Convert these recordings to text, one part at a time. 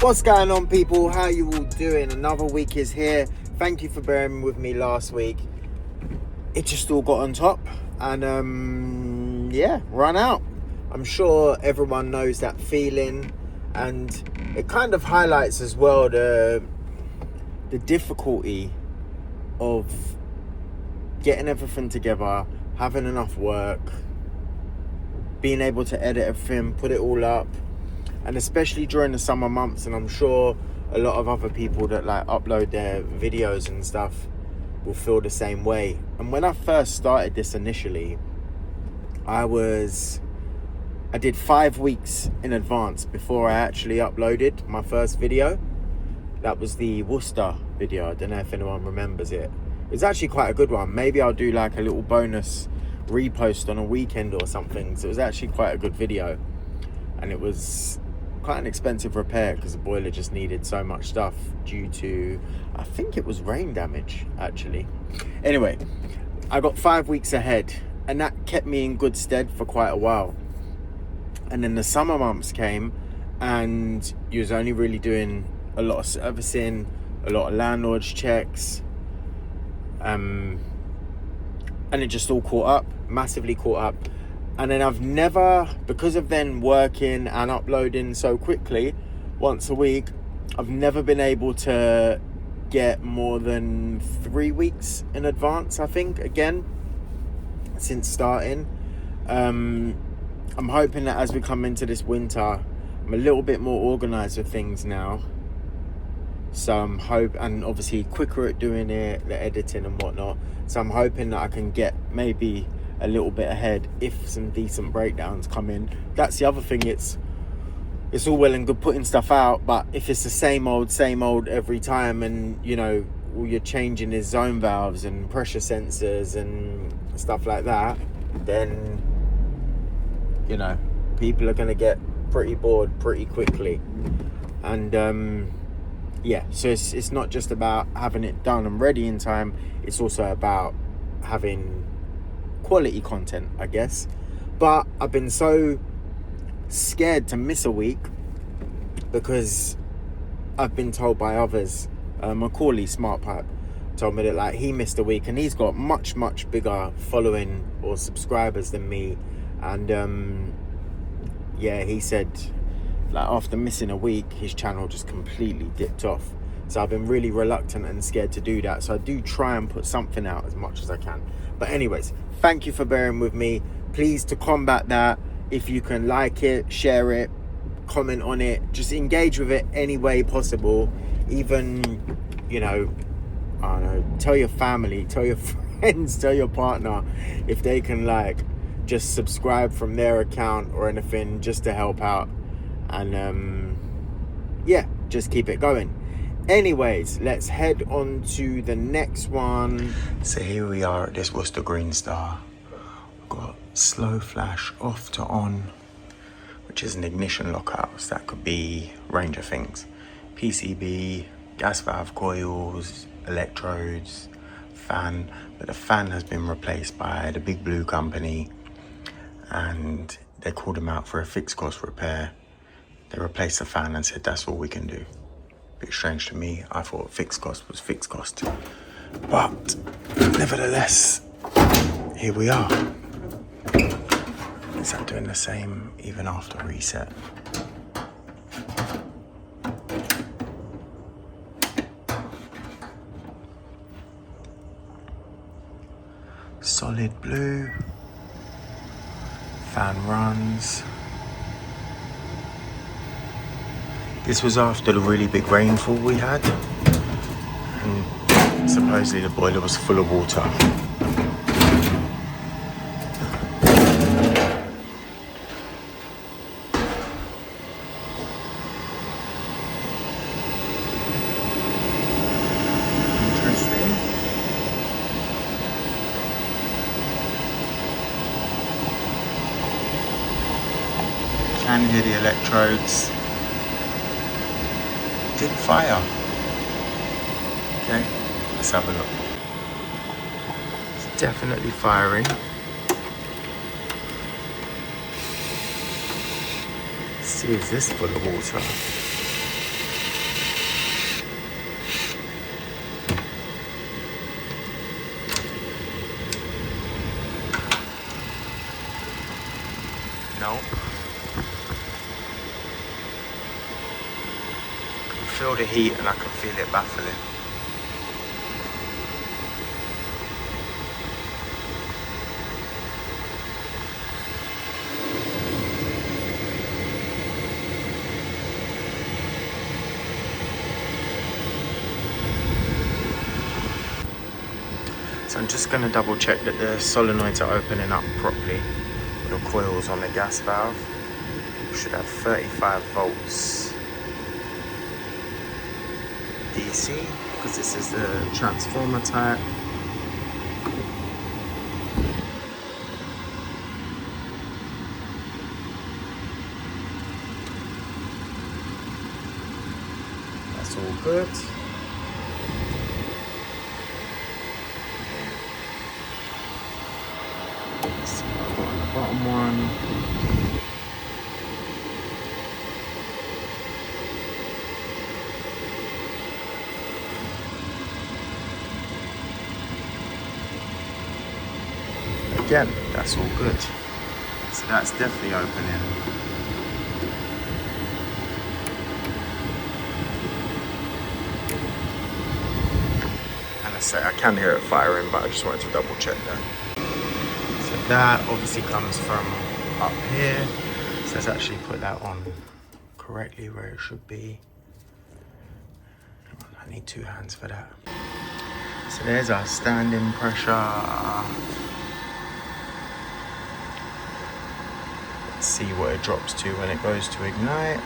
What's going on, people? How you all doing? Another week is here. Thank you for bearing with me last week. It just all got on top and yeah, run out. I'm sure everyone knows that feeling, and it kind of highlights as well the difficulty of getting everything together, having enough work, being able to edit everything, put it all up, and especially during the summer months. And I'm sure a lot of other people that like upload their videos and stuff will feel the same way. And when I first started this initially, I did 5 weeks in advance before I actually uploaded my first video. That was the Worcester video. I don't know if anyone remembers it. It was actually quite a good one. Maybe I'll do like a little bonus repost on a weekend or something. So it was actually quite a good video, and it was quite an expensive repair because the boiler just needed so much stuff due to, I think it was rain damage actually. Anyway, I got 5 weeks ahead, and that kept me in good stead for quite a while. And then the summer months came, and you was only really doing a lot of servicing, a lot of landlord's checks, and it just all caught up, massively caught up. And then I've never, because of then working and uploading so quickly once a week, I've never been able to get more than 3 weeks in advance, I think, again, since starting. I'm hoping that as we come into this winter, I'm a little bit more organized with things now. So I'm and obviously quicker at doing it, the editing and whatnot. So I'm hoping that I can get maybe a little bit ahead if some decent breakdowns come in. That's the other thing. It's all well and good putting stuff out, but if it's the same old every time, and you know, all you're changing is zone valves and pressure sensors and stuff like that, then you know, people are going to get pretty bored pretty quickly. And yeah, so it's not just about having it done and ready in time, it's also about having quality content, I guess. But I've been so scared to miss a week because I've been told by others, Macaulay Smartpipe told me that like he missed a week, and he's got much bigger following or subscribers than me. And yeah, he said like after missing a week, his channel just completely dipped off. So I've been really reluctant and scared to do that. So I do try and put something out as much as I can. But anyways, thank you for bearing with me. Please, to combat that, if you can like it, share it, comment on it, just engage with it any way possible. Even, you know, I don't know, tell your family, tell your friends, tell your partner if they can like just subscribe from their account or anything, just to help out. And yeah, just keep it going. Anyways, let's head on to the next one. So here we are at this Worcester Greenstar. We've got slow flash off to on, which is an ignition lockout. So that could be a range of things. PCB, gas valve coils, electrodes, fan. But the fan has been replaced by the Big Blue company, and they called them out for a fixed cost repair. They replaced the fan and said that's all we can do. Bit strange to me. I thought fixed cost was fixed cost. But nevertheless, here we are. Is that doing the same even after reset? Solid blue. Fan runs. This was after the really big rainfall we had, and supposedly the boiler was full of water. Interesting. Can hear the electrodes. Did fire. Okay, let's have a look. It's definitely firing. Let's see, is this full of water? No. I can feel the heat and I can feel it baffling. So I'm just going to double check that the solenoids are opening up properly. The coils on the gas valve should have 35 volts DC, because this is the transformer type. That's all good. So I've got the bottom one. Again, that's all good. So that's definitely opening. And I say I can hear it firing, but I just wanted to double check that. So that obviously comes from up here. So let's actually put that on correctly where it should be. I need 2 hands for that. So there's our standing pressure. Let's see what it drops to when it goes to ignite.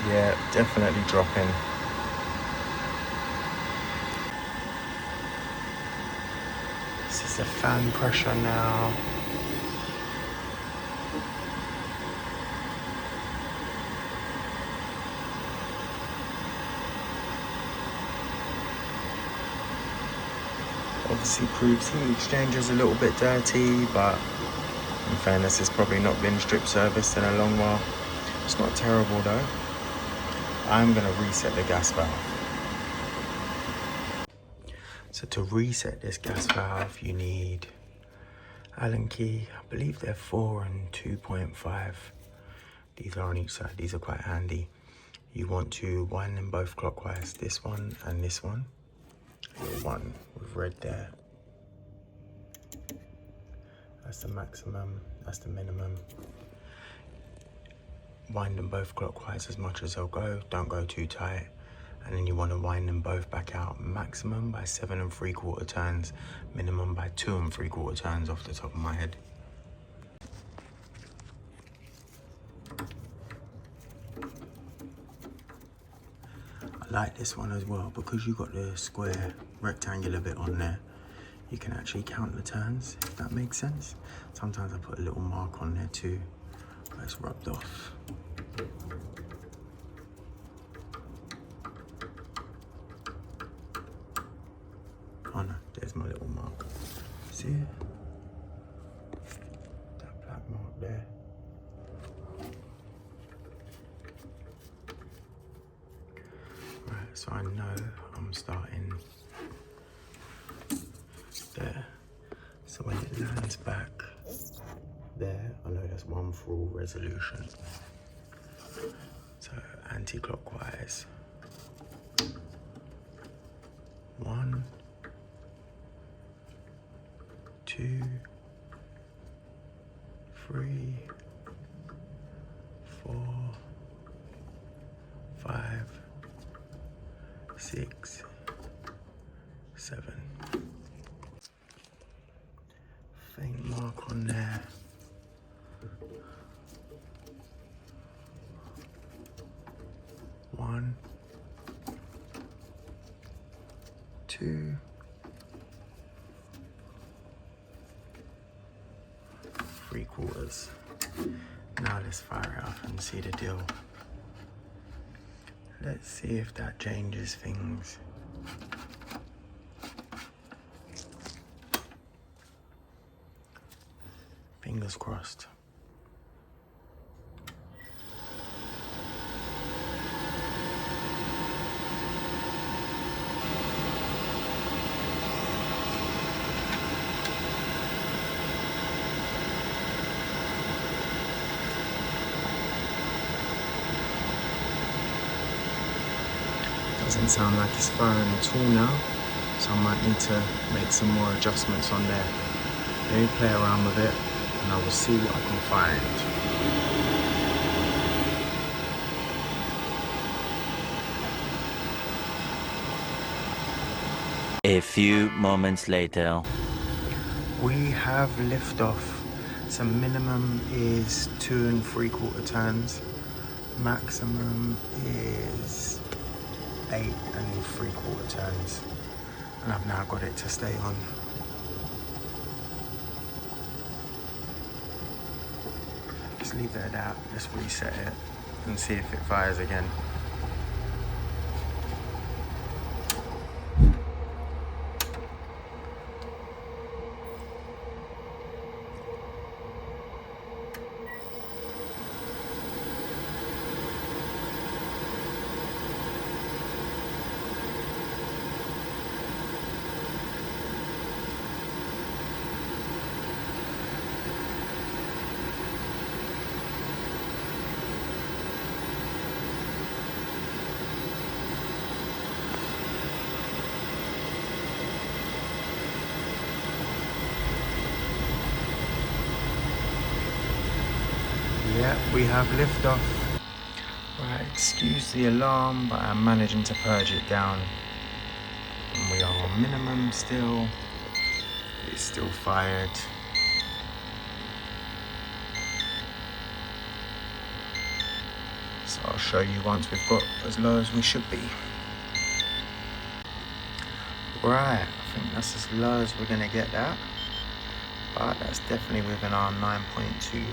Yeah, definitely dropping. This is the fan pressure now. Obviously proves heat exchanger a little bit dirty, but in fairness, it's probably not been strip serviced in a long while. It's not terrible though. I'm gonna reset the gas valve. So to reset this gas valve, you need Allen key. I believe they're 4 and 2.5. These are on each side. These are quite handy. You want to wind them both clockwise. This one and this one. Little one with red there. That's the maximum. That's the minimum. Wind them both clockwise as much as they'll go. Don't go too tight. And then you want to wind them both back out. Maximum by 7 3/4 turns. Minimum by 2 3/4 turns off the top of my head. I like this one as well because you've got the square rectangular bit on there. You can actually count the turns, if that makes sense. Sometimes I put a little mark on there too, but it's rubbed off. Oh no, there's my little mark. See it? That black mark there. Right, so I know I'm starting there. So when it lands back there, I know that's 1 for all resolution. So anti-clockwise. 1, 2, 3, 4, 5, 6, 7. Faint mark on there. 1, 2, 3/4. Now let's fire it up and see the deal. Let's see if that changes things. Fingers crossed. doesn't sound like it's firing at all now, so I might need to make some more adjustments on there. Let me play around with it and I will see what I can find. A few moments later. We have liftoff. So minimum is 2 3/4 turns. Maximum is 8 3/4 turns. And I've now got it to stay on. Just leave it at that. Let's reset it and see if it fires again. Yeah, we have liftoff. Right, excuse the alarm, but I'm managing to purge it down. And we are on minimum still. It's still fired. So I'll show you once we've got as low as we should be. Right, I think that's as low as we're gonna get that. But that's definitely within our 9.2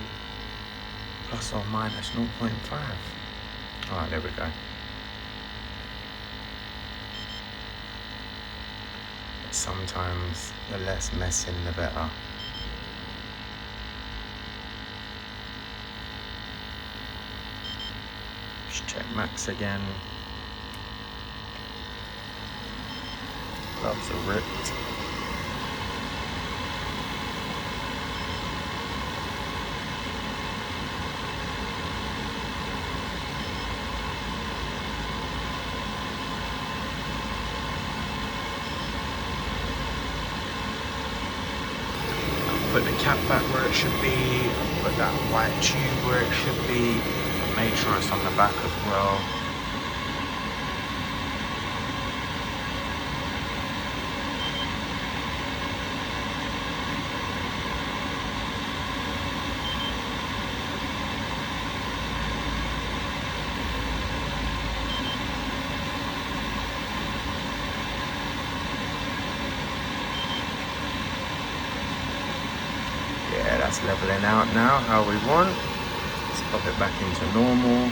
plus or minus 0.5. Alright, there we go. Sometimes the less messing the better. Just check max again. Gloves are ripped. Put the cap back where it should be, put that white tube where it should be, and make sure it's on the back as well. Yeah, that's leveling out now how we want. Let's pop it back into normal.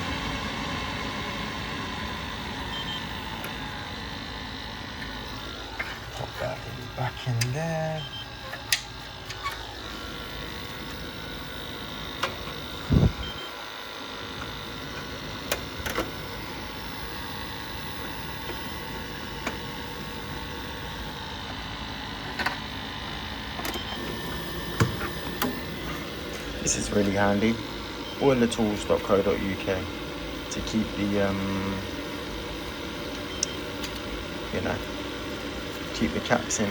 Pop that back in there. This is really handy. boilertools.co.uk to keep the keep the caps in,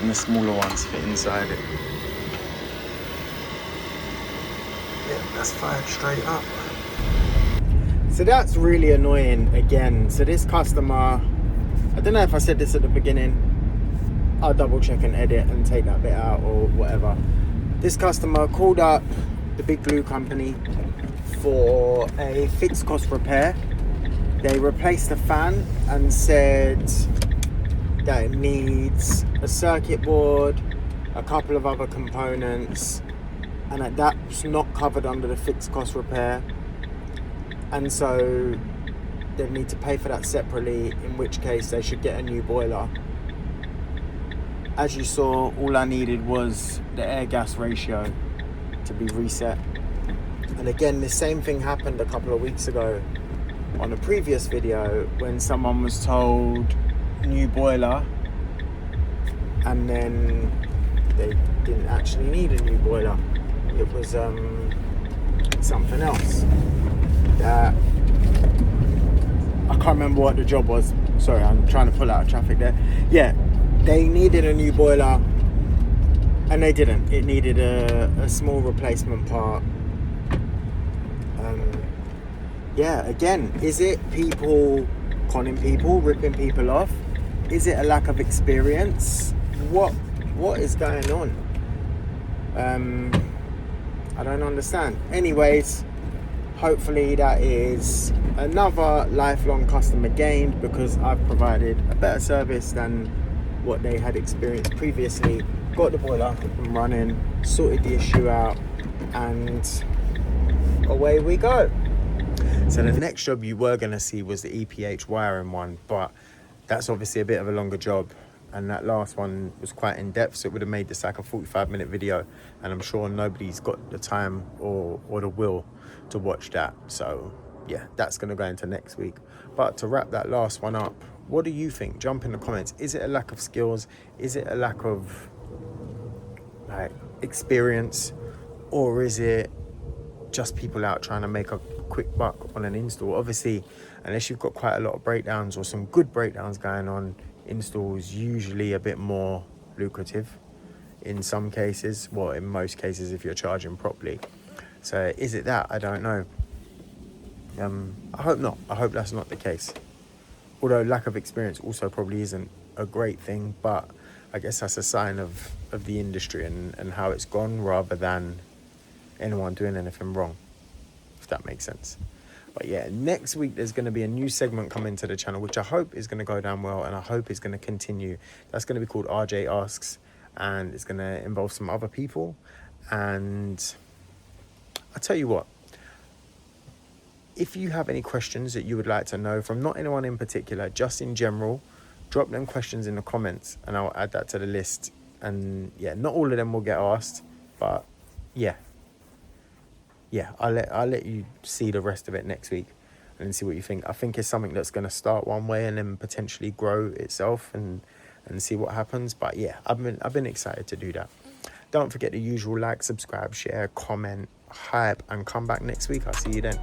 and the smaller ones fit inside it. Yeah, that's fired straight up. So that's really annoying again. So this customer, I don't know if I said this at the beginning, I'll double check and edit and take that bit out or whatever. This customer called up the big glue company for a fixed cost repair. They replaced the fan and said that it needs a circuit board, a couple of other components, and that that's not covered under the fixed cost repair. And so they need to pay for that separately, in which case they should get a new boiler. As you saw, all I needed was the air-gas ratio to be reset. And again, the same thing happened a couple of weeks ago on a previous video when someone was told new boiler and then they didn't actually need a new boiler. It was something else that I can't remember what the job was. Sorry, I'm trying to pull out of traffic there. Yeah, they needed a new boiler, and they didn't. It needed a small replacement part. Yeah, again, is it people conning people, ripping people off? Is it a lack of experience? What is going on? I don't understand. Anyways, hopefully that is another lifelong customer gained, because I've provided a better service than what they had experienced previously. Got the boiler up and running, sorted the issue out, and away we go. So the next job you were going to see was the EPH wiring one, but that's obviously a bit of a longer job, and that last one was quite in depth, so it would have made this like a 45-minute video, and I'm sure nobody's got the time or the will to watch that. So yeah, that's going to go into next week. But to wrap that last one up, what do you think? Jump in the comments. Is it a lack of skills? Is it a lack of like experience, or is it just people out trying to make a quick buck on an install? Obviously, unless you've got quite a lot of breakdowns or some good breakdowns going on, installs usually a bit more lucrative in some cases, well, in most cases if you're charging properly. So is it that? I don't know. I hope not. I hope that's not the case. Although lack of experience also probably isn't a great thing, but I guess that's a sign of the industry and how it's gone, rather than anyone doing anything wrong, if that makes sense. But yeah, next week there's going to be a new segment coming to the channel, which I hope is going to go down well, and I hope is going to continue. That's going to be called RJ Asks, and it's going to involve some other people. And I'll tell you what, if you have any questions that you would like to know from not anyone in particular, just in general, drop them questions in the comments and I'll add that to the list. And yeah, not all of them will get asked, but yeah, I'll let you see the rest of it next week and see what you think. I think it's something that's going to start one way and then potentially grow itself and see what happens. But yeah, I've been excited to do that. Don't forget the usual: like, subscribe, share, comment, hype, and come back next week. I'll see you then.